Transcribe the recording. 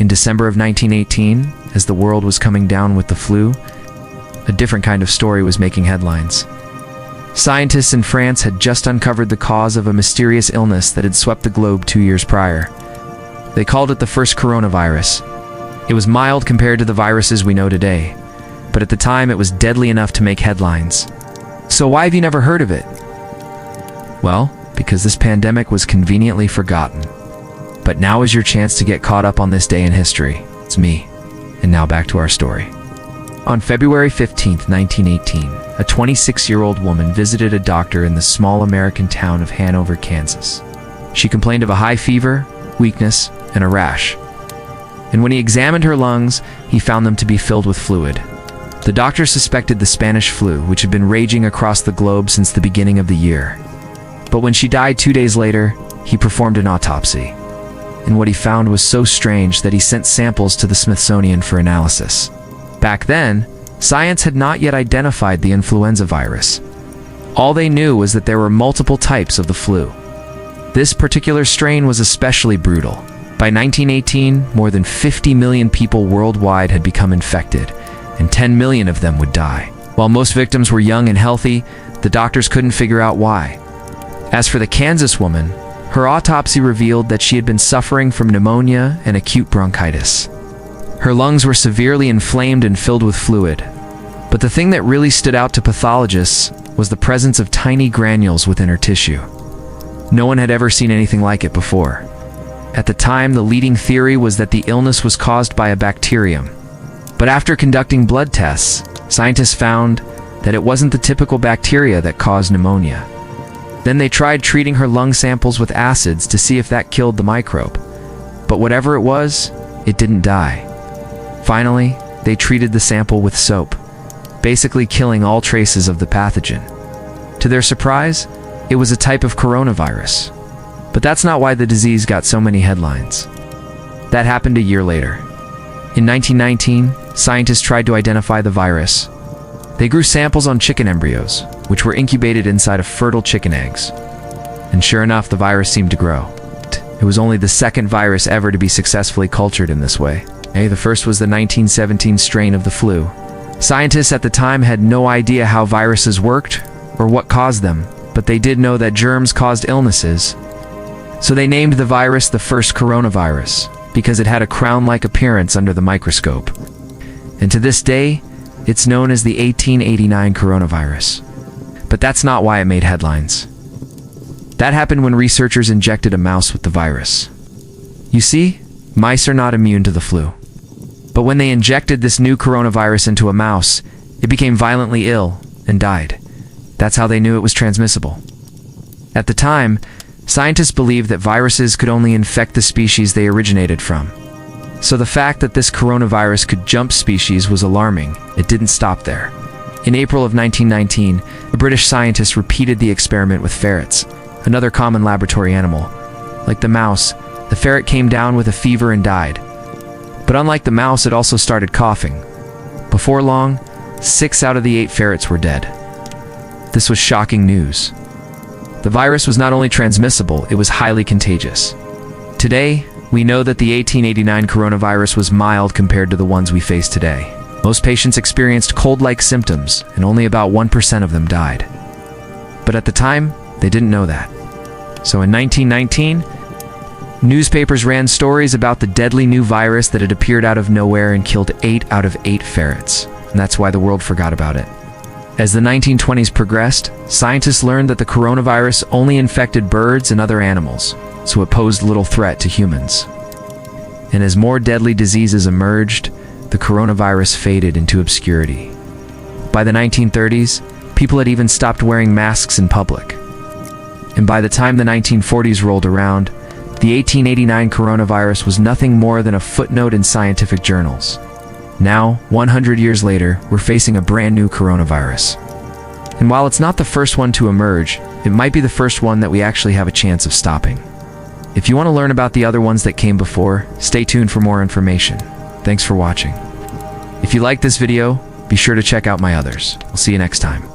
In December of 1918, as the world was coming down with the flu, a different kind of story was making headlines. Scientists in France had just uncovered the cause of a mysterious illness that had swept the globe 2 years prior. They called it the first coronavirus. It was mild compared to the viruses we know today, but at the time it was deadly enough to make headlines. So why have you never heard of it? Well, because this pandemic was conveniently forgotten. But now is your chance to get caught up on this day in history. It's me. And now back to our story. On February 15, 1918, a 26-year-old woman visited a doctor in the small American town of Hanover, Kansas. She complained of a high fever, weakness, and a rash. And when he examined her lungs, he found them to be filled with fluid. The doctor suspected the Spanish flu, which had been raging across the globe since the beginning of the year. But when she died 2 days later, he performed an autopsy. And what he found was so strange that he sent samples to the Smithsonian for analysis. Back then, science had not yet identified the influenza virus. All they knew was that there were multiple types of the flu. This particular strain was especially brutal. By 1918, more than 50 million people worldwide had become infected, and 10 million of them would die. While most victims were young and healthy, the doctors couldn't figure out why. As for the Kansas woman, her autopsy revealed that she had been suffering from pneumonia and acute bronchitis. Her lungs were severely inflamed and filled with fluid. But the thing that really stood out to pathologists was the presence of tiny granules within her tissue. No one had ever seen anything like it before. At the time, the leading theory was that the illness was caused by a bacterium. But after conducting blood tests, scientists found that it wasn't the typical bacteria that caused pneumonia. Then they tried treating her lung samples with acids to see if that killed the microbe. But whatever it was, it didn't die. Finally, they treated the sample with soap, basically killing all traces of the pathogen. To their surprise, it was a type of coronavirus. But that's not why the disease got so many headlines. That happened a year later. In 1919, scientists tried to identify the virus. They grew samples on chicken embryos, which were incubated inside of fertile chicken eggs. And sure enough, the virus seemed to grow. It was only the second virus ever to be successfully cultured in this way. The first was the 1917 strain of the flu. Scientists at the time had no idea how viruses worked or what caused them, but they did know that germs caused illnesses. So they named the virus the first coronavirus, because it had a crown-like appearance under the microscope. And to this day, it's known as the 1889 coronavirus. But that's not why it made headlines. That happened when researchers injected a mouse with the virus. You see, mice are not immune to the flu. But when they injected this new coronavirus into a mouse, it became violently ill and died. That's how they knew it was transmissible. At the time, scientists believed that viruses could only infect the species they originated from. So the fact that this coronavirus could jump species was alarming. It didn't stop there. In April of 1919, a British scientist repeated the experiment with ferrets, another common laboratory animal. Like the mouse, the ferret came down with a fever and died. But unlike the mouse, it also started coughing. Before long, 6 out of the 8 ferrets were dead. This was shocking news. The virus was not only transmissible, it was highly contagious. Today, we know that the 1889 coronavirus was mild compared to the ones we face today. Most patients experienced cold-like symptoms, and only about 1% of them died. But at the time, they didn't know that. So in 1919, newspapers ran stories about the deadly new virus that had appeared out of nowhere and killed 8 out of 8 ferrets, and that's why the world forgot about it. As the 1920s progressed, scientists learned that the coronavirus only infected birds and other animals, so it posed little threat to humans. And as more deadly diseases emerged, the coronavirus faded into obscurity. By the 1930s, people had even stopped wearing masks in public. And by the time the 1940s rolled around, the 1889 coronavirus was nothing more than a footnote in scientific journals. Now, 100 years later, we're facing a brand new coronavirus. And while it's not the first one to emerge, it might be the first one that we actually have a chance of stopping. If you want to learn about the other ones that came before, stay tuned for more information. Thanks for watching. If you like this video, be sure to check out my others. I'll see you next time.